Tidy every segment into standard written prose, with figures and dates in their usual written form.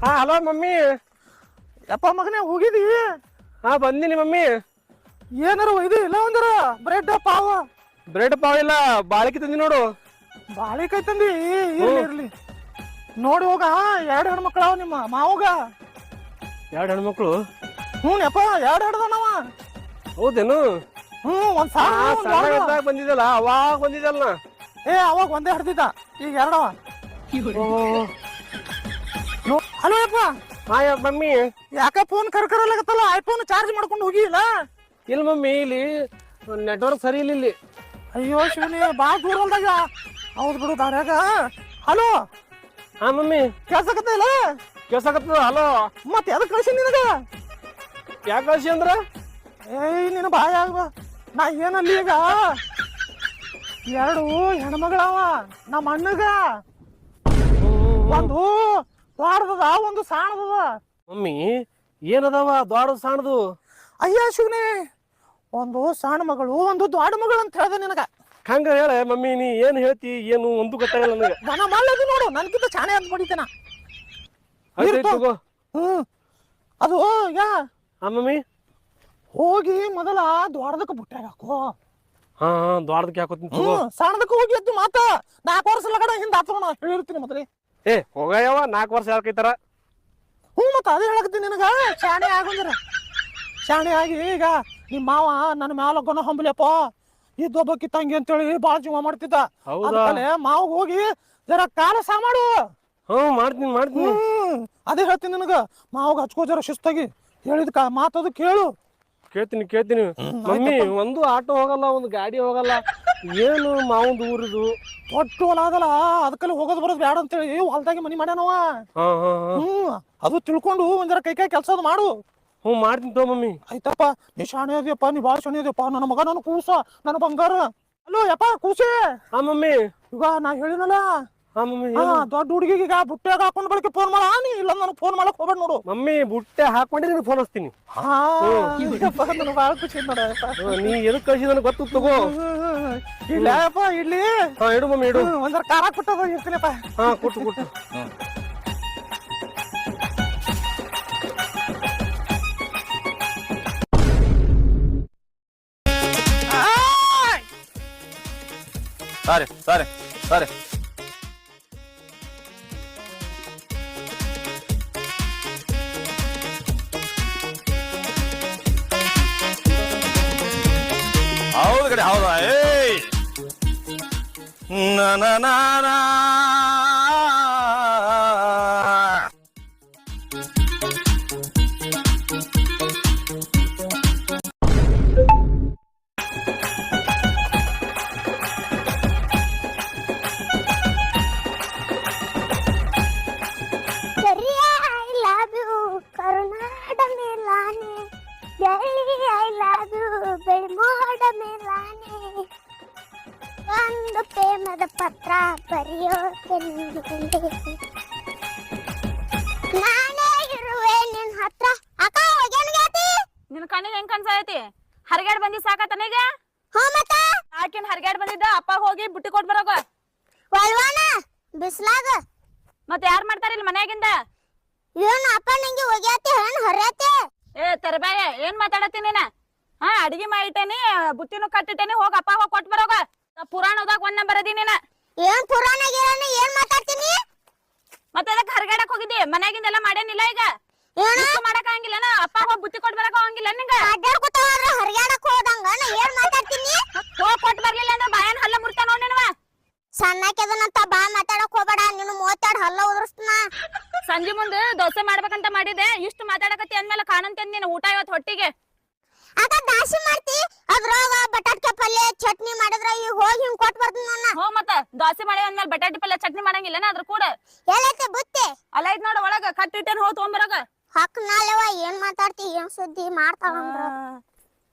ಹಾ hello mummy. ಯಪ್ಪ ಮಗನೇ ಹೋಗಿದಿ? ಹಾ ಬಂದಿನಿ ಮಮ್ಮಿ. ಏನಾರ ಒಯ್ದು ಇಲ್ಲ ಒಂದರ ಬ್ರೆಡ್ ಪಾವ? ಬ್ರೆಡ್ ಪಾವ್ ಇಲ್ಲ, ಬಾಳಿಕೆ ತಂದಿ ನೋಡು. ಬಾಳಿಕಾಯಿ ತಂದಿ? ಇರ್ಲಿ ಇರ್ಲಿ ನೋಡಿ ಹೋಗ. 2 ಹೆಣ್ಮಕ್ಳಾವ ನಿಮ್ಮ ಮಾವಗ. 2 ಹೆಣ್ಮಕ್ಳು? ಹ್ಞೂ ಯಪ್ಪ 2 ಹಿಡ್ದನವ. ಹೌದೇನು? ಒಂದ್ ಸಾಲ ಬಂದಿದ್ದಲ್ಲ ಅವಾಗ ಬಂದಿದ್ದಲ್ಲ. ಅವಾಗ ಒಂದೇ ಹಿಡ್ದಿದ್ದ, ಈಗ 2 ಹಲೋ ಯಪ್ಪ. ಹಾ ಮಮ್ಮಿ. ಯಾಕ ಫೋನ್ ಕರ್ಕರಲಾಗತ್ತಲ್ಲ? ಐಫೋನ್ ಚಾರ್ಜ್ ಮಾಡ್ಕೊಂಡು ಹೋಗಿಲ್ಲ? ಇಲ್ಲ ಮಮ್ಮಿ, ಇಲ್ಲಿ ನೆಟ್ವರ್ಕ್ ಸರಿ ಇಲ್ಲ ಇಲ್ಲಿ. ಅಯ್ಯೋ ಶಿವನಿ, ಬಾ ದೂರ ಹೊಲ್ದಾಗ. ಹೌದು ಬಿಡು ದಾರ್ಯಾಗ. ಹಲೋ. ಹಾ ಮಮ್ಮಿ ಕೆಲ್ಸಕತ್ತ ಇಲ್ಲ? ಕೇಳ್ಸಕತ್ತದ. ಹಲೋ. ಮತ್ತೆ ಎದಕ್ ಕಳ್ಸಿ ನಿನಗ? ಯಾಕೆ ಕಳ್ಸಿ ಅಂದ್ರ? ನಿನ್ನ ಬಾಯ ಆಗ. ನಾ ಏನಲ್ಲಿ ಈಗ 2 ಹೆಣ್ಮಗಳವ ನಮ್ಮ ಅಣ್ಣಗ. ಒಂದು ದೊಡ್ಡದ, ಒಂದು ಸಾಣದ. ಮಮ್ಮಿ ಏನದವ ದೊಡ್ಡ ಸಾಣದು? ಅಯ್ಯ ಶಿವನಿ, ಒಂದು ಸಣ್ಣ ಮಗಳು, ಒಂದು ದೊಡ್ಡ ಮಗಳು ಅಂತ ಹೇಳ್ದೆ ನಿನಗ. ಹಂಗ ಹೇಳ ಮಮ್ಮಿ, ನೀ ಏನ್ ಹೇಳ್ತಿ ಏನು ಒಂದು ಗೊತ್ತಾಗಲ್ಲ ನನಗೆ. ದನ ಮಾಡ್ಲದು ನೋಡು, ನನ್ಕಿಂತ ಚಾಣೆ ಅಂತ ಮಾಡಿದ್ದೇನ. ಅದು ಈಗ ಮಮ್ಮಿ ಹೋಗಿ ಮೊದಲ ದೊಡ್ಡದಕ್ಕೆ ಬುಟ್ಟಾಗ ಹಾಕೋ. ಹಾ ದೊಡ್ಡದಕ್ಕೆ ಹಾಕೋತೀನಿ. ಸಣ್ಣದಕ್ಕೆ ಹೋಗಿ ಎದ್ದು ಮಾತ 4 ವರ್ಷ ಲಗಡ ಹಿಂದೆ ಹಾಕೋಣ ಹೇಳಿರ್ತೀನಿ ಮೊದಲೇ. ಹೋಗಯ್ಯವ 4 ವರ್ಷ ಯಾಕೈತಾರ. ಮತ್ತ ಅದೇ ಹೇಳಕತ್ತೀನಿ ನಿನಗ. ಶಾಣೆ ಆಗಂದ್ರ ಶಾಣೆ ಆಗಿ ಈಗ ನಿಮ್ಮ ಮಾವ ನನ್ನ ಮ್ಯಾಲ ಗೊನ ಹಂಬಲಿಯಪ್ಪ, ಇದ್ದೊಬ್ಬಕ್ಕಿ ತಂಗಿ ಅಂತೇಳಿ ಬಾಳ ಜೀವ ಮಾಡ್ತಿದ್ದ. ಮಾವ ಹೋಗಿ ಜರ ಕಾಲ ಸಾಮಾಡು. ಮಾಡ್ತೀನಿ. ಅದೇ ಹೇಳ್ತೀನಿ ನಿನಗ. ಮಾವಾಗ ಹಚ್ಕೋ ಜರ ಶಿಸ್ತಾಗಿ. ಹೇಳಿದ ಮಾತದು ಕೇಳು. ಕೇಳ್ತೀನಿ ಮಮ್ಮಿ. ಒಂದು ಆಟೋ ಹೋಗಲ್ಲ, ಒಂದು ಗಾಡಿ ಹೋಗಲ್ಲ, ಏನು ಮಾವಂದು ಊರಿದು ಒಟ್ಟು ಹೊಲ ಅದಲ್ಲ, ಅದಕ್ಕಲ್ಲಿ ಹೋಗೋದು ಬರೋದು ಬೇಡ ಅಂತೇಳಿ ಹೊಲ್ದಾಗಿ ಮನಿ ಮಾಡ್ಯಾನವ. ಅದು ತಿಳ್ಕೊಂಡು ಒಂದರ ಕೈ ಕೆಲಸ ಮಾಡು. ಮಾಡ್ತೀನಿ ತೋ ಮಮ್ಮಿ. ಆಯ್ತಪ್ಪ, ನೀ ಶಾಣೆ ಅದಿಯಪ್ಪ, ನೀ ಭಾಳ ಶಾಣೆ ಅದಿಯಪ್ಪ. ನನ್ನ ಮಗ, ನನ್ನ ಕೂಸ, ನನ್ನ ಬಂಗಾರ. ಹಲೋ ಯಪ್ಪ ಕೂಸೆ. ಹಾ ಮಮ್ಮಿ. ಈಗ ನಾ ಹೇಳಿನಲ್ಲ, ಹಾ ಮಮ್ಮಿ, ದೊಡ್ಡ ಹುಡುಗಿಗೆ ಈಗ ಬುಟ್ಟ್ಯಾಗ ಹಾಕೊಂಡ್ ಬಳಿಕೆ ಫೋನ್ ಮಾಡ. ನೀ ಇಲ್ಲ ನನಗೆ ಫೋನ್ ಮಾಡಕ್ ಹೋಗ್ಬೇಡ ನೋಡು. ಮಮ್ಮಿ ಬುಟ್ಟೆ ಹಾಕೊಂಡ್ರೆ ನೀನು ಫೋನ್ ಹಚ್ತೀನಿ. ನನಗೆ ಭಾಳ ಖುಷಿ ನೋಡ. ನೀ ಎದಕ್ ಕಳ್ಸಿ ನನಗೆ ಗೊತ್ತು ತಗೋ. ಇಲ್ಲಪ್ಪ ಇಡ್ಲಿ. ಇಡು ಮಮ್ಮಿ ಇಡು. ಒಂದರ ಖಾರ ಕೊಟ್ಟದ ಇರ್ತೀನಪ್ಪ. ಕೊಟ್ಟು. ಸರಿ ಹೌದು ಕಡೆ ಹೌದಾ? ಒಂದು ಪ್ರೇಮದ ಪತ್ರ ಬರೆಯೋಕೆ ನಾನೇ ಇರುವೆ ನಿನ್ ಹತ್ರ. ಅಕ್ಕ ಹೋಗ್ಯಾನಗೈತಿ? ನಿನ್ ಕಣ್ಣಿಗೆ ಹೆಂಗ್ ಕಾಣ್ಸೈತಿ? ಹರಿಗಾಡ್ ಬಂದಿ ಸಾಕತನ ಈಗ? ಮತ್ತ ಆಕಿನ್ ಹರಿಗಾಡ್ ಬಂದಿದ್ದ ಅಪ್ಪ ಹೋಗಿ ಬುಟ್ಟಿ ಕೊಟ್ ಬರೋಗ. ಒಲ್ವಾನ ಬಿಸ್ಲಾಗ ಮತ್ ಯಾರ್ ಮಾಡ್ತಾರ ಇಲ್ಲಿ ಮನ್ಯಾಗಿಂದ? ಏನ್ ಅಪ್ಪ ನಂಗೆ ಹೋಗ್ಯಾತಿ ಹೆಣ್ ಹೊರ್ಯಾತಿ? ತರಬಾಯ ಏನ್ ಮಾತಾಡತ್ತೀನಿ ನೀನ? ಅಡಿಗೆ ಮಾಡಿಟ್ಟೇನಿ, ಬುತ್ತಿನೂ ಕಟ್ಟಿಟ್ಟೇನಿ, ಹೋಗ ಅಪ್ಪ ಹೋಗಿ ಕೊಟ್ ಬರೋಗ. ಪುರಾಣದಾಗ 1 ನಂಬರ್ ಅದಿ ನೀನ. ಏನ್ ಪುರಾಣ ಗಿರಾಣ ಏನ್ ಮಾತಾಡ್ತೀನಿ? ಮತ್ತೆ ಅದಕ್ಕೆ ಹರಿಗಾಡಕ್ ಹೋಗಿದ್ದಿ? ಮನ್ಯಾಗಿಂದೆಲ್ಲ ಮಾಡೇನಿಲ್ಲ ಈಗ? ಮಾಡಕ್ ಆಗಂಗಿಲ್ಲ? ಅಪ್ಪ ಹೋಗಿ ಬುತ್ತಿ ಕೊಟ್ ಬರಕ್ ಆಗಂಗಿಲ್ಲ ನಿಂಗ? ಅಡ್ಡಾಡ್ಕೊತ ಹೋದ್ರ ಹರಿಗಾಡಕ್ ಹೋದಂಗ ನಾ ಏನ್ ಮಾತಾಡ್ತೀನಿ? ಹೋಗಿ ಕೊಟ್ ಬರ್ಲಿಲ್ಲ ಅಂದ್ರೆ ಬಾಯನ್ ಹಲ್ಲ ಮುರ್ತ ನೋಡ್ ನಿನವ. ಸಣ್ಣಕ್ಕೆದನಂತ ಬಾ ಮಾತಾಡಕ್ ಹೋಗ್ಬೇಡ. ನೀನು 32 ಹಲ್ಲ ಉದುರಿಸ್ತಾನ. ಸಂಜೆ ಮುಂದೆ ದೋಸೆ ಮಾಡ್ಬೇಕಂತ ಮಾಡಿದೆ, ಇಷ್ಟು ಮಾತಾಡಕತ್ತಿ ಅಂದ್ಮೇಲೆ ಕಾಣಂತೇನ್ ನೀನು ಊಟ ಇವತ್ತು ಹೊಟ್ಟಿಗೆ. ಆಗ ದಾಸಿ ಮಾಡ್ತಿ, ಅದ್ರಾಗ ಬಟಾಟೆ ಪಲ್ಯ ಚಟ್ನಿ ಮಾಡಿದ್ರ ಈಗ ಹೋಗಿ ಹಿಂಗ್ ಕೊಟ್ ಬರ್ತೀನಿ ನನ್ನ. ಮತ್ತ ದೋಸೆ ಮಾಡಿ ಅಂದ್ಮೇಲೆ ಬಟಾಟೆ ಪಲ್ಯ ಚಟ್ನಿ ಮಾಡಂಗಿಲ್ಲ ಅದ್ರ ಕೂಡ? ಎಲ್ಲೈತೆ ಬುತ್ತಿ? ಅಲ್ಲ ಐತ್ ನೋಡ ಒಳಗ ಕಟ್ಟಿಟ್ಟೇನ್ ಹೋಗಿ ತಗೊಂಬರಾಗ. ಹಕ್ ನಾಳೆವ ಏನ್ ಮಾತಾಡ್ತಿ, ಏನ್ ಸುದ್ದಿ ಮಾಡ್ತಾಳಂದ್ರ.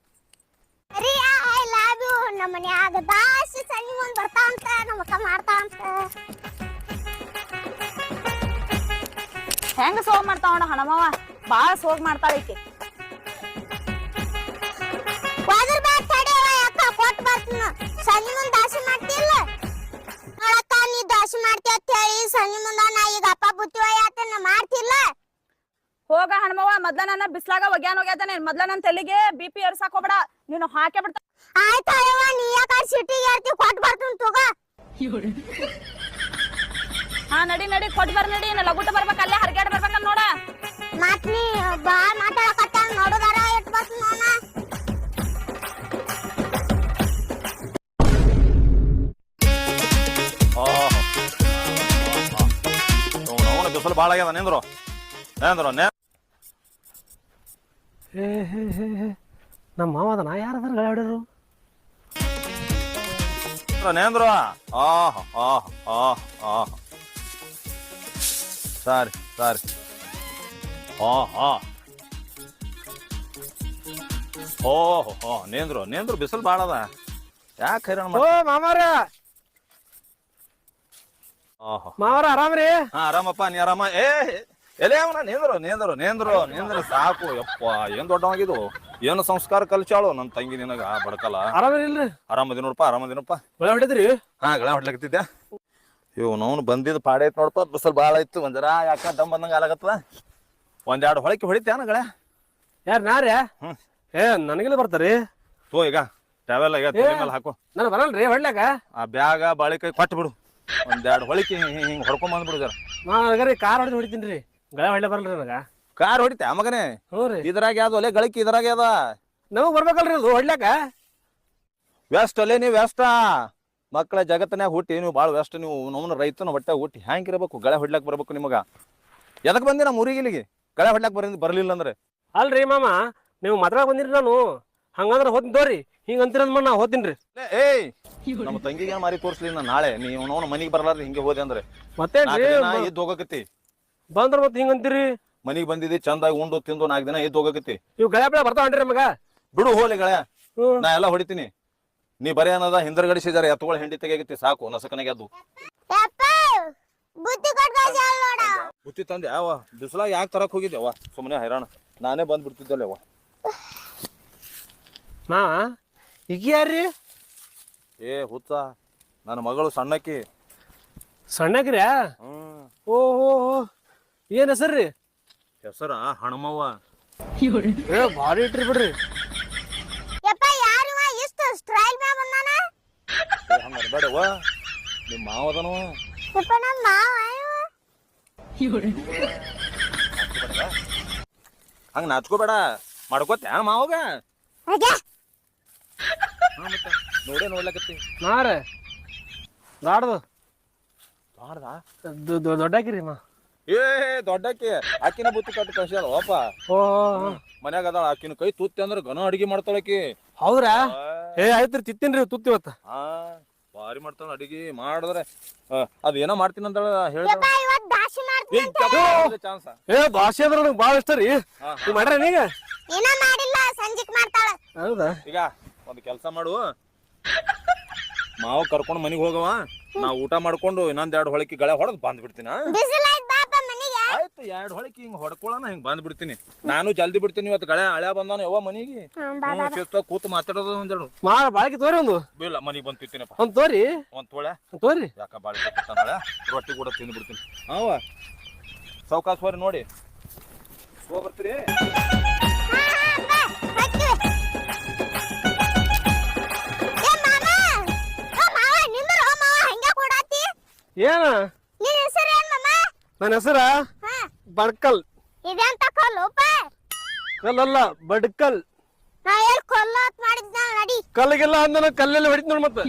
I love you. ನಮ್ಮ ಮನ್ಯಾಗ ದಾಸಿ ಸಂಜೆ ಮುಂದ್ ಬರ್ತಾವಂತ, ನಮ್ಮ ಅಕ್ಕ ಮಾಡ್ತಾವಂತ. ಹೆಂಗ ಸೋಗ್ ಮಾಡ್ತಾವಣ ಹಣಮವ? ಬಾಳ ಸೋಗ್ ಮಾಡ್ತಾಳ ಈಕಿ. ಸಂಜೆ ಮುಂದ್ ದಾಸಿ ಮಾಡ್ತಿಲ್ಲ ನೋಡಕ್ಕ. ನೀ ದಾಸಿ ಮಾಡ್ತಿ ಅಂತ ಹೇಳಿ ಸಂಜೆ ಮುಂದ ನಾ ಈಗ ಅಪ್ಪ ಬುತ್ತಿ ಒಯ್ಯಾತ ಮಾಡ್ತಿಲ್ಲ. ಹೋಗ ಹಣ್ಮವ್ವ. ಮೊದ್ಲ ನನ್ನ ಬಿಸ್ಲಾಗ ಒಗ್ಯಾನ್ ಹೋಗ್ಯಾತಾನೆ. ಮೊದ್ಲ ನನ್ ತಲೆಗೆ BP ಏರ್ಸಾಕ್ ಹೋಗ್ಬೇಡ. ನೀನು ಹಾಕೇ ಬಿಡ್ತ. ಆಯ್ತಾ ಯವ್ವ, ನೀ ಯಾಕ ಸಿಟಿಗೆ ಏರ್ತಿ ಕೊಟ್ಟು ಬರ್ತೀನಿ ತಗೋ. ಹಾ ನಡಿ ಕೊಟ್ ಬರ್ ನಡಿ. ಲಗುಟ ಬರ್ಬೇಕ, ಅಲ್ಲೇ ಹರ್ಗ್ಯಾಡ್ ಬರ್ಬೇಕ ನೋಡ. ಮತ್ ನೀ ಬಾಳ್ ಮಾತಾಡಕತ್ತ ನೋಡುದಾರ ಎಟ್ ಬಸ್ ನೋನ. ಅವನ ಬಿಸಿಲು ಭಾಳ ಆಗ್ಯದ. ನಿಂದ್ರು ನಮ್ಮ ಮಾವದ ನಾ ಯಾರದಾರ ಗಾಳಿ ಹೊಡ್ಯಾರು? ನೇಂದ್ರು ಸರಿ ನೇಂದ್ರು ಬಿಸಿಲು ಭಾಳ ಅದ. ಯಾಕೆ ಹೈರಾಣ ಓ ಮಾಮಾರ ಮಾವಾರ ಆರಾಮ್ರಿ? ಹಾ ಆರಾಮಪ್ಪ, ನೀ ಆರಾಮ? ಎಲೆ ಅವನ ನೇಂದ್ರು ಸಾಕು. ಯಪ್ಪ ಏನ್ ದೊಡ್ಡವಾಗಿದು. ಏನು ಸಂಸ್ಕಾರ ಕಲ್ಚಾಳು ನನ್ ತಂಗಿ ನಿನಗ ಬಡ್ಕಲ್ಲ. ಆರಾಮಿಲ್ರಿ? ಆರಾಮದಿ ನೋಡಪ್ಪ. ಒಳ್ಳೆ ಹೊಡಿದ್ರಿ? ಹಾ ಗಳ ಹೊಡ್ಲಕತ್ತಿದ್ದೆ. ಇವ್ ನೋನ್ ಬಂದಿದ್ ಪಾಡೆ ಐತ್ ನೋಡಪ್ಪ. ಬಿಸಿಲು ಭಾಳ ಇತ್ತು. ಒಂದ್ ಜರ ಯಾಕ ದಮ್ ಬಂದಂಗ ಆಲಾಗತ್ತದ. ಒಂದೆರಡು ಹೊಳಕಿ ಹೊಡಿತೇನ ಗಳೆ? ಯಾರು ನಾರ್ಯಾ? ನನಗೆಲ್ಲ ಬರ್ತಾರಿ. ತೋ ಈಗ ಟ್ಯಾವೆಲ್ ಮೇಲೆ ಹಾಕು. ನನ್ ಬರಲ್ರಿ ಹೊಡ್ಲಾಕ. ಆ ಬ್ಯಾಗ ಬಾಳಿಕಾಯಿ ಕೊಟ್ಟು ಬಿಡು. ಒಂದೆರಡು ಹೊಳಿಕೆ ಹಿಂಗ್ ಹೊಡ್ಕೊಂಡ್ ಬಂದ್ಬಿಡು ಜರ. ನಾಗರಿ ಕಾರ್ ಹೊಡೆದು ಹೊಡಿತೀನಿ ರೀ. ಗಳ ಹೊಡ್ಲೆ ಬರಲ್ರಿ ನನಗ. ಕಾರ್ ಹೊಡಿತೆ ಮಗನೇ? ಹ್ಞೂ ರೀ. ಇದ್ರಾಗ ಯಾವ್ದು ಒಲೆ ಗಳಿಕೆ ಇದ್ರಾಗ ಯಾವ್ದ? ನಮಗ್ ಬರ್ಬೇಕಲ್ರಿ ಅದು ಹೊಡ್ಲಾಕ. ವ್ಯಸ್ಟ್ ಅಲ್ಲೇ ನೀವು ವ್ಯಸ್ತ. ಮಕ್ಕಳ ಜಗತ್ತನ್ಯಾಗ ಹುಟ್ಟಿ ನೀವು ಭಾಳ ವ್ಯಸ್ಟ್. ನೀವು ನಮ್ಮನ್ನ ರೈತನ ಹೊಟ್ಟೆ ಹುಟ್ಟಿ ಹ್ಯಾಂಗಿರ್ಬೇಕು? ಗಳೆ ಹೊಡ್ಲಾಕ್ ಬರ್ಬೇಕು ನಿಮಗ. ಎದಕ್ ಬಂದಿ ನಮ್ಮ ಊರಿಗಿಲ್ಲಿಗೆ? ಗಳೆ ಹೊಡ್ಲಾಕ್ ಬರ್ಲಿಲ್ಲ ಅಂದ್ರೆ? ಅಲ್ರಿ ಮಾಮ, ನೀವು ಮಾತ್ರ ಬಂದಿರಿ. ನಾನು ಹಂಗಂದ್ರೆ ಹೋಗ್ತೀನಿ ತೋರಿ. ಹಿಂಗ ಅಂತೀರ ನಾ ಹೋಗ್ತೀನಿ. ಏಯ್ ನಮ್ಮ ತಂಗಿಗೆ ಮಾರಿ ತೋರಿಸ್ಲಿ ನಾನು ನಾಳೆ. ನೀವು ಅವನ ಮನಿಗೆ ಬರಲಾರ್ರಿ ಹಿಂಗೆ ಹೋದೆ ಅಂದ್ರೆ ಮತ್ತೇನ್ರಿ ಇದ್ದು ಹೋಗಕತ್ತಿ. ಬಂದ್ರ ಮತ್ತೆ ಹಿಂಗಂತೀರಿ? ಮನಿಗೆ ಬಂದಿದ್ದಿ ಚಂದಾಗಿ ಉಂಡು ತಿಂದು 4 ದಿನ ಇದ್ದು ಹೋಗಕತ್ತಿ. ಇವ್ ಗಳೆ ಬೆಳೆ ಬರ್ತಾವನ್ರಿ ನಮಗ. ಬಿಡು ಹೋಲಿ ಗಳೆ, ನಾ ಎಲ್ಲ ಹೊಡಿತೀನಿ. ನೀ ಬರೀ ಅನ್ನದ ಹಿಂದರ್ಗಡಿಸಿದಾರೆ ಎತ್ತುಗಳ ಹೆಂಡಿ ತೆಗಿಯಕತ್ತಿ. ಸಾಕು ನಸಕನಾಗ ಅದು ಬುತ್ತಿ ತಂದೆ. ಯಾವ ಬಿಸಿಲಾಗ ಯಾಕೆ ತರಕ್ ಹೋಗಿದ್ದೆ? ಸುಮ್ಮನೆ ಹೈರಾಣ. ನಾನೇ ಬಂದ್ಬಿಡ್ತಿದ್ದಲ್ಲ. ಮಾ ಈಗ ಯಾರ್ರಿ? ಹುಚ್ಚ, ನನ್ನ ಮಗಳು ಸಣ್ಣಕ್ಕಿ. ಸಣ್ಣಕ್ರಿ? ಓಹೋ, ಏನ್ ಹೆಸರ್ರಿ? ಹೆಸರ ಹಣಮವ್ವ. ಭಾರಿ ಇಟ್ರಿ ಬಿಡ್ರಿ. ಬೇಡವ, ನಿಮ್ ಮಾವದನವ. ಹಂಗ ನಾಚ್ಕೋಬೇಡ. ಮಾಡ್ಕೋತ ಮಾವಾಗ ನೋಡ್ಲಕತ್ತಿ. ನಾರೇ ದಾಡ್ದು ದಾಡ್ದ ದೊಡ್ಡಾಕಿರಿ ಮಾ. ದೊಡ್ಡಕ್ಕಿ ಆಕಿನ ಬುತ್ತಿ ಕಟ್ಟು ಕಳ್ಸ್ಯಾಳ. ಓಪ ಮನ್ಯಾಗ ಅದಾಳ. ಆಕಿನ ಕೈ ತುತ್ತಿ ಅಂದ್ರ ಘನ ಅಡಿಗೆ ಮಾಡ್ತಾಳಕಿ. ಹೌದ್ರಾ? ಆಯ್ತ್ರಿ, ತಿತ್ತೀನ್ರಿ ತುತ್ತಿ ಇವತ್ತ. ಭಾರಿ ಮಾಡ್ತಾಳ ಅಡಿಗೆ. ಮಾಡಿದ್ರೆ ಅದ್ ಏನೋ ಮಾಡ್ತೀನಿ ಅಂತ ಹೇಳ್ದ. ಭಾಷೆ ಅಂದ್ರ ನಂಗೆ ಬಾಳ ಇಷ್ಟ ರೀ. ನೀವ್ ಮಾಡ್ರ ನೀಗ? ಹೌದಾ? ಈಗ ಒಂದ್ ಕೆಲ್ಸ ಮಾಡು, ಮಾವು ಕರ್ಕೊಂಡ್ ಮನಿಗ್ ಹೋಗವ. ನಾ ಊಟ ಮಾಡ್ಕೊಂಡು ಇನ್ನೊಂದ್ 2 ಹೊಳಕಿ ಗಳೆ ಹೊಡೆದ್ ಬಂದ್ ಬಿಡ್ತೀನಿ. ಆಯ್ತು, 2 ಹೊಳಕಿ ಹಿಂಗ್ ಹೊಡ್ಕೊಳ್ಳೋಣ, ಹಿಂಗ್ ಬಂದ್ ಬಿಡ್ತೀನಿ. ನಾನು ಜಲ್ದಿ ಬಿಡ್ತೀನಿ. ಇವತ್ತು ಗಳೆ ಹಳೆ ಬಂದಾನ ಯಾವ ಮನಿಗೆ. ಕೂತ್ ಮಾತಾಡೋದು ಒಂದೆರಡು ಬಾಳಿಕೆ ತೋರಿ ಒಂದು. ಇಲ್ಲ, ಮನಿಗ್ ಬಂದ್ ತಿಂತೀನಪ್ಪ. ಒಂದ್ ತೋರಿ, ಒಂದ್ ತೊಳೆ ತೋರಿ. ಯಾಕ ಬಾಳಿಕೆ ನಾಳೆ ರೊಟ್ಟಿ ಕೂಡ ತಿಂದು ಬಿಡ್ತೀನಿ. ಅವ ಸೌಕಾಸ್ ಹೋರಿ ನೋಡಿ ಹೋಗ್ಬರ್ತೀರಿ. ಏನ ನನ್ನ ಹೆಸರ? ಬಡ್ಕಲ್. ಕಲ್ಲಲ್ಲ, ಬಡ್ಕಲ್. ಕಲ್ಲಿಗೆಲ್ಲ ಅಂದ ಕಲ್ಲೆಲ್ಲ ಹೊಡಿತ್ ನೋಡ್. ಮತ್ತೆ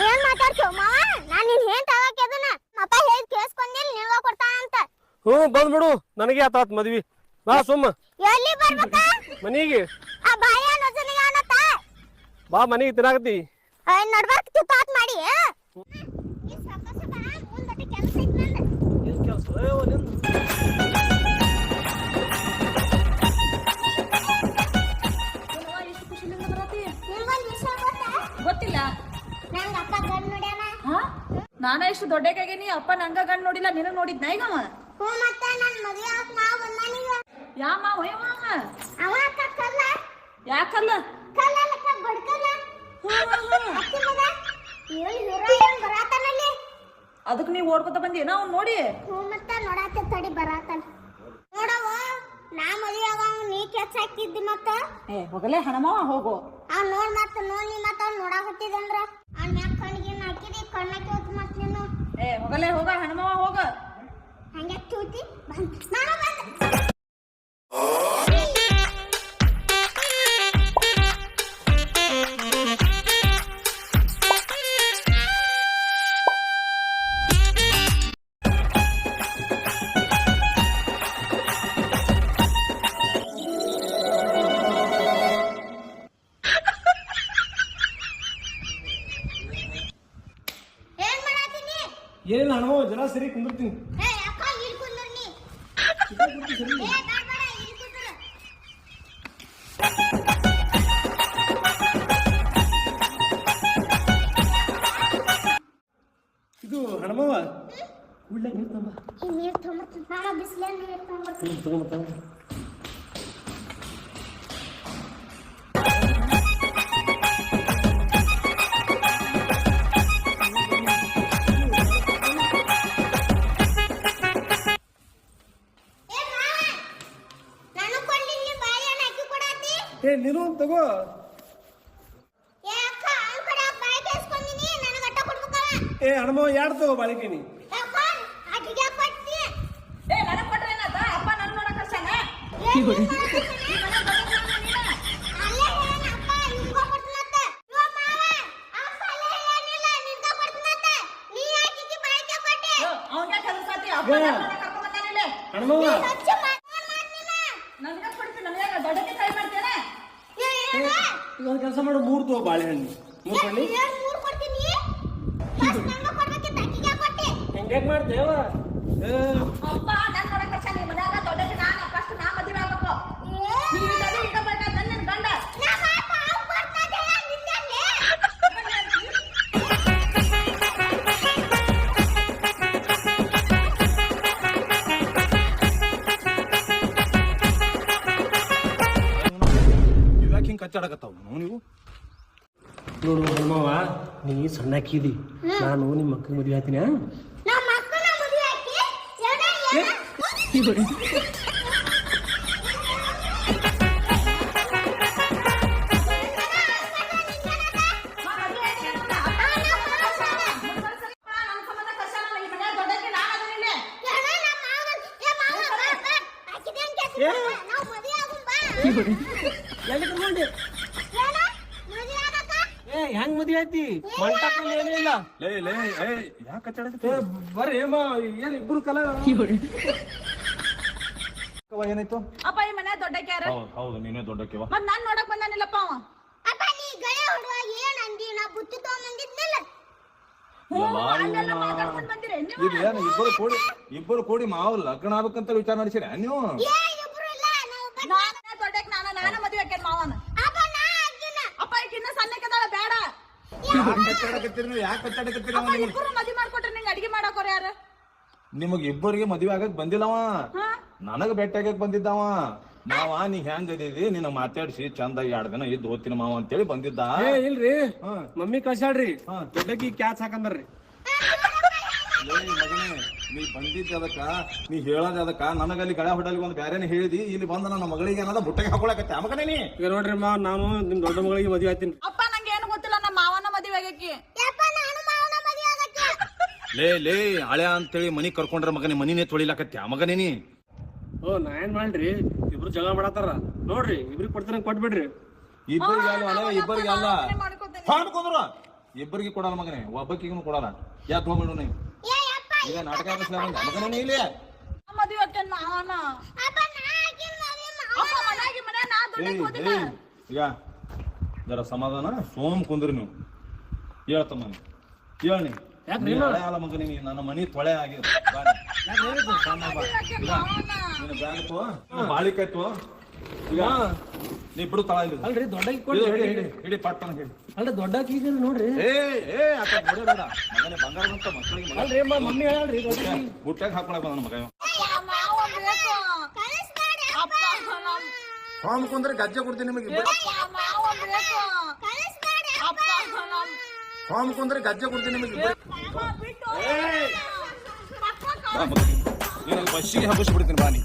ಏನ್ ಮಾತಾಡ್ತೀವ ಮಾವ? ನಾನ್ ನಿನ್ ಏನ್ ತಗಕ್ಕೆ ಅದನ್ನ ಅಪ್ಪ ಹೇಳಿ ಕೇಳಿಸ್ಕೊಂದಿಲ್ಲ, ನಿನಗ ಕೊಡ್ತಾನಂತ. ಬಂದ್ಬಿಡು, ನನಗೆ ಆತಾತ್ ಮದ್ವಿ. ಬಾ ಸುಮ್ಮ. ಎಲ್ಲಿ ಬರ್ಬೇಕಾ? ಮನಿಗೆ. ಆ ಬಾಯ ನಜನಿಗೆ ಅನ್ನತ. ಬಾ ಮನಿಗೆ ತಿನ್ನಾಕತ್ತಿ. ನಡ್ಬರ್ಕ್ ತುತ್ತಾತ್ ಮಾಡಿ. ಈ ಸಾಕಸ ಬಾ, ಮುಂದಕ್ಕೆ ಕೆಲಸ ಐತಿ ನಂದು. ಏನ್ ಕೆಲಸ? ಗೊತ್ತಿಲ್ಲ. ನಾನ ಇಷ್ಟು ದೊಡ್ಡಕಾಗೇನಿ, ಅಪ್ಪ ನಂಗ ಗಂಡ್ ನೋಡಿಲ್ಲ, ನಿನಗ್ ನೋಡಿದ್ನ ಈಗ ಅವ? ಯಾ ಮಾವ? ಯಾಕಲ್ಲ? ಅದಕ್ ನೀವ್ ಓಡ್ಕೊತ ಬಂದಿ ಅವ್ನ್ ನೋಡಿ? ನೋಡಾತ ತಡಿ ಬರಾತನ ನೋಡವ. ನಾ ಮದುವೆ ಆಗ ನೀ ಕೆಚ್ ಹಾಕಿದ್ದಿ ಮತ್ತ ಏ ಹೋಗಲೇ ಹಣಮವ ಹೋಗು. ನೋಡ್ ಮತ್ತ ನೋಡ್ ನೀ ಮತ್ತ ನೋಡಾಕ್ ಹತ್ತಿದಂದ್ರ ಅವ್ನ ಮ್ಯಾಗ ಕಣ್ಣಿಗೆ ಹಾಕಿದಿ ಕಣ್ಣಕ್ಕೆ ಹೊತ್ತು ಮತ್ ನೀನು ಏ ಹೋಗಲೇ ಹೋಗ ಹಣಮವ ಹೋಗ. ಹಂಗೆ ತೂತಿ ನಾನು ಬಂದ ಏನ್ ಮಾಡಾತೀನಿ ಏನಿಲ್ಲ ಹಣವ ಜನ ಸರಿ ಕುಂದಿರ್ತೀನಿ. ಏ ಅಕ್ಕ ಇಲ್ಲಿ ಕುಂದ್ರ ನೀ ಏ ಬೇಡ ಬೇಡ ಇಲ್ಲಿ ಕುಂದ್ರ ಇದು ಹಣಮವ ಉಳ್ಳ ನೀರು ತಂಬ. ಈ ನೀರ್ ತೊಗೊಂಬರ್ತೀನಿ ನಾನು ಬಿಸಿಲೇ ನೀರ್ ತೊಗೊಂಬರ್ತೀನಿ ತಗೊಂಬರ್ತಾವ. ಏ ಮಾವ ನಾನು ಕೊಳ್ಳಿನಿ ಬಾಳೆಹಣ್ಣು ಹಾಕಿ ಕೊಡಾತಿ ಏ ನೀನು ತಗೋ. ಏ ಅಕ್ಕ ಅವ್ನ ಕಡೆ ಬಾಯಿ ಕೇಳಿಸ್ಕೊಂಡಿನಿ ನನಗೆ ಅಟ್ಟ ಕೊಡ್ಬೇಕಲ್ಲ ಏ ಹಣಮವ ಯಾರು ತಗೋ ಬಾಳಿಕೆನಿ. ಅಕ್ಕ ಅಡಿಗೆ ಕೊಡ್ತೀನಿ ಏ ನನಗ್ ಕೊಟ್ರೆ ಏನಾತ? ಅಪ್ಪ ನನ್ ನೋಡಕ್ ಕಳ್ಸ್ಯಾನ? ಅಲ್ಲೇ ಹೇಳಪ್ಪ ನಿಂಗ ಕೊಡ್ತೀನಂತೆ ಯೋ ಮಾವ ಅಪ್ಪ ಅಲ್ಲೇ ಹೇಳನಿಲ್ಲ ನಿಂಗ ಕೊಡ್ತೀನಂತೆ ನೀ ಯಾಕಿಗೆ ಬಾಯಿಗೆ ಕೊಟ್ಟೆ ಅವ್ನ್ಗೆ ಕೆಲಸಾತಿ ಅಪ್ಪ ನನ್ ನೋಡಕ್ ಕರ್ಕೊಂಡ್ ಬಂದಾನಿಲ್ಲಿ. ಹಣಮವ ಸ್ವಚ್ಛ ಮಾಡ್ತೀನ ನನ್ಗ ಕೊಡ್ತೀನಿ ನನಗೆ ದೊಡ್ಡಕ್ಕೆ ಕೈ ಮಾಡ್ತೇನೆ. ಒಂದು ಕೆಲಸ ಮಾಡು, 3 ತಗೋ ಬಾಳೆಹಣ್ಣು. 3 ಕೊಳ್ಳಿ. ಏನ್ ಮೂರ್ ಕೊಡ್ತೀನಿ ಫಸ್ಟ್ ನನ್ನ ಕೊಡ್ಬೇಕಿತ್ತು ಅಕ್ಕಿಗೆ ಕೊಟ್ಟೆ ಹೆಂಗೆ ಮಾಡ್ತೇವ? ಅಪ್ಪ ನನ್ ನೋಡಕ್ ಕಳ್ಸ್ಯಾನ ಈ ಮನ್ಯಾಗ ದೊಡ್ಡಕ್ಕೆ ನಾನು ಫಸ್ಟ್ ನಾ ಮದುವೆ ಆಗ್ಬೇಕು. ನೀ ಇಲ್ಲದೆ ಈಗ ಬರ್ತಾನ ನನ್ನ ಗಂಡ. ನಮ್ಮ ಅಪ್ಪ ಅವ್ನ್ ಕೊಡ್ತಾದಲ್ಲ ನಿನ್ನಲ್ಲಿ ಇವ್ಯಾಕೆ ಹಿಂಗೆ ಕಚ್ಚಾಡಕತ್ತಾವ ನೀವು? ನೋಡು ಹಣಮವ, ನೀ ಸಣ್ಣಕ್ಕಿದಿ, ನಾನು ನಿಮ್ಮ ಮಕ್ಕಳ ಮದುವೆ ಆತೀನಿ. ನಮ್ಮ ಅಕ್ಕನ ಮದುವೆ ಹಾಕಿ ನನ್ ಸಂಬಂಧ ಕಳ್ಸ್ಯಾನ ಈ ಮನ್ಯಾಗ ದೊಡ್ಡಕ್ಕೆ ನಾನು ಅದನ್ನಿಲ್ಲಿ. ನಾವು ಮದುವೆ ಆಗುಂ ಬಾ ಎಲ್ಲಿ ಕರ್ಕೊಂಡೆ? ಏನ ಮದುವೆ ಆಗಕ್ಕ ಏ ಹೆಂಗ್ ಮದುವೆ ಆಯ್ತಿ? ಮಂಟಪದಲ್ಲಿ ಏನೂ ಇಲ್ಲ. ಲೇ ಲೇ ಏ ಯಾಕೆ ಕಚ್ಚಾಡಕತ್ತಿ? ಏ ಬರ್ರಿ ಏಮ ಏನ್ ಇಬ್ರು ಕಲ ಏನಾಯ್ತು? ಅಪ್ಪ ಈ ಮನ್ಯಾಗ ದೊಡ್ಡಕ್ಕೆ ಯಾರು? ಹೌದು ಹೌದು ನೀನೇ ದೊಡ್ಡಕ್ಕಿವ. ಮತ್ ನಾನ್ ನೋಡಕ್ ಬಂದಾನಿಲ್ಲಪ್ಪ ಅವ. ಅಪ್ಪ ನೀ ಗಳೆ ಹೊಡುವಾಗ ಏನ್ ಅಂದಿ ನಾ ಬುತ್ತಿ ತಗೊಂಬಂದಿದ್ನಲ್ಲ ಹಂಗೆಲ್ಲ ಮಾತಾಡ್ಕೊಂಡ್ ಬಂದಿರಿ ನೀವು? ಇದು ಏನು ಇಬ್ಬರು ಕೂಡಿ ಮಾವ ಲಗ್ನ ಆಗ್ಬೇಕಂತ ವಿಚಾರ ನಡೆಸಿರ ನೀವು? ಏ ಇಬ್ರು ಇಲ್ಲ ನಾವು ನಾನೇ ದೊಡ್ಡಕ್ಕೆ ನಾನು ಮದುವೆ ಹಾಕ್ಯಾನ ಮಾವನ. ಅಪ್ಪ ನಾ ಆಗಿನ ಅಪ್ಪ ಈಗ ಇನ್ನ ಸಣ್ಣಕ್ಕೆದಾಳ ಬೇಡ. ಯಾಕೆ ಕಚ್ಚಾಡಕತ್ತೀರಿ ನೀವು? ಯಾಕೆ ಕಚ್ಚಾಡಕತ್ತೀರಿ? ಅಪ್ಪ ಇಬ್ರು ಮದುವೆ ಮಾಡ್ಕೊಟ್ರೆ ನಿಂಗೆ ಅಡಿಗೆ ಮಾಡಾಕೋರ್ ಯಾರು? ನಿಮಗ್ ಇಬ್ಬರಿಗೆ ಮದ್ವೆ ಆಗಕ್ ಬಂದಿಲ್ಲವ, ನನಗ ಭೇಟಿ ಆಗಕ್ ಬಂದಿದ್ದವ. ಮಾವ ನೀ ಹೆಂಗ್ ಅದಿದಿ, ನಿನ್ನ ಮಾತಾಡ್ಸಿ ಚಂದ 2 ದಿನ ಇದ್ದು ಹೋಗ್ತೀನಿ ಮಾವ ಅಂತೇಳಿ ಬಂದಿದ್ದ. ಏ ಇಲ್ರಿ, ಮಮ್ಮಿ ಕಳ್ಸಾಡ್ರಿ, ದೊಡ್ಡಕಿ ಕ್ಯಾಚ್ ಹಾಕಂದ್ರಿ. ಮಗನೇ ನೀ ಬಂದಿದ್ದ ಅದಕ್ಕ, ನೀ ಹೇಳದ ಅದಕ್ಕ, ನನಗಲ್ಲಿ ಗಳೆ ಹೊಡಲಿ ಒಂದು ಬ್ಯಾರೇನೆ ಹೇಳಿದಿ, ಇಲ್ಲಿ ಬಂದ ನನ್ನ ಮಗಳಿಗೆ ಏನದ ಬುಟ್ಟಗೆ ಹಾಕೊಳಕತ್ತೆ ಮಗನೇ ನೀ. ಈಗ ನೋಡ್ರಿ ಮಾ, ನಾನು ನಿಮ್ ದೊಡ್ಡ ಮಗಳಿಗೆ ಮದುವೆ ಆಯ್ತೀನಿ. ಅಪ್ಪ ನಂಗೆ ಏನು ಗೊತ್ತಿಲ್ಲ, ನಮ್ಮ ಮಾವನ ಮದುವೆ ಆಗಕ್ಕೆ. ಯಪ್ಪ ನಾನು ಮಾವನ ಮದುವೆ ಆಗಕ್ಕೆ ಲೇ ಲೇ ಹಳೆ ಅಂತೇಳಿ ಮನಿ ಕರ್ಕೊಂಡ್ರ ಮಗನೇ ಮನಿನೇ ತೊಳಿಲಾಕತ್ತೆ ಮಗನೇ ನೀ. ಓ ನಾ ಏನ್ ಮಾಡ್ರಿ, ಇಬ್ರು ಜಗಳ ಮಾಡತ್ತಾರ ನೋಡ್ರಿ, ಇಬ್ರಿಗೆ ಕೊಡ್ತಾರ ಕೊಟ್ಬಿಡ್ರಿ. ಇಬ್ಬರಿಗೆ ಅಲ್ಲ ಇಬ್ಬರಿಗೆ ಅಲ್ಲ ಮಾಡ್ಕೊತೇನೆ. ಹಾಡ್ಕೊಂಡ್ರ ಇಬ್ಬರಿಗೆ ಕೊಡಲ್ಲ ಮಗನೇ, ಒಬ್ಬಕ್ಕಿಗೂ ಕೊಡಲ್ಲ. ಯಾಕೆ ಹೋಗ್ಬಿಡು ನೀ ಏ ಯಪ್ಪ ಈಗ ನಾಟಕ ಮಗನೇ ನೀ ಇಲ್ಲಿ ಮದುವೆ ಹಾಕ್ಯಾನ ಮಾವನ. ಅಪ್ಪ ನಾ ಆಗಿನ ಮದುವೆ ಅಪ್ಪ ಮನ್ಯಾಗ ನಾ ದೊಡ್ಡಕ್ಕೆ ಹೋದಿಲ್ಲ. ಈಗ ಜರ ಸಮಾಧಾನ ಸೋಮ್ ಕುಂದ್ರಿ ನೀವು. ಹೇಳ್ತಮ್ಮ ಹೇಳಿ ಯಾಕ್ರಿ ಅಲ್ಲ ಮಗನೇ ನೀ ನನ್ನ ಮನಿ ತೊಳೆ ಆಗಿ ಬಾಳಿಕಾಯ್ತು. ಈಗ ನೀ ಬಿಡು ತಳ ಇಲ್ಲಿ. ಅಲ್ರಿ ದೊಡ್ಡಕಿ ಇದು ಹಿಡಿ ಹಿಡಿ ಹಿಡಿ ಪಟ್ಟಣ ಹಿಡಿ. ಅಲ್ರಿ ದೊಡ್ಡಕಿ ನೋಡ್ರಿ. ಏ ಆತ ನೋಡಬೇಡ ಮಗನೇ, ಬಂಗಾರ ಅಂತ ಮಕ್ಕಳಿಗೆ ಅಲ್ರಿ ಮಮ್ಮಿ ಹೇಳಲ್ರಿ ದೊಡ್ಡಕಿ ಬುಟ್ಟಾಗ ಹಾಕೊಳಕ್ ಬಂದ ಮಗ. ಮಾವ ಬೇಕು. ಕಳಿಸ್ಬೇಡಿ ಅಪ್ಪ ನಮ್ ಫಾರ್ಮ್ ಕುಂದ್ರೆ ಗಜ್ಜೆ ಕೊಡ್ತೀನಿ ನಿಮಗೆ. ಮಾವ ಬೇಕು. ಕಳಿಸ್ಬೇಡಿ ಅಪ್ಪ ನಮ್ ಫಾರ್ಮ್ ಕುಂದ್ರೆ ಗಜ್ಜೆ ಕೊಡ್ತೀನಿ ನಿಮಗೆ. ಮಾವ ಬಿಟ್ಟು ನೀನು ಬಸ್ಸಿಗೆ ಹಬ್ಬಿಸ್ಬಿಡ್ತೀನಿ ಬಾ ನೀ.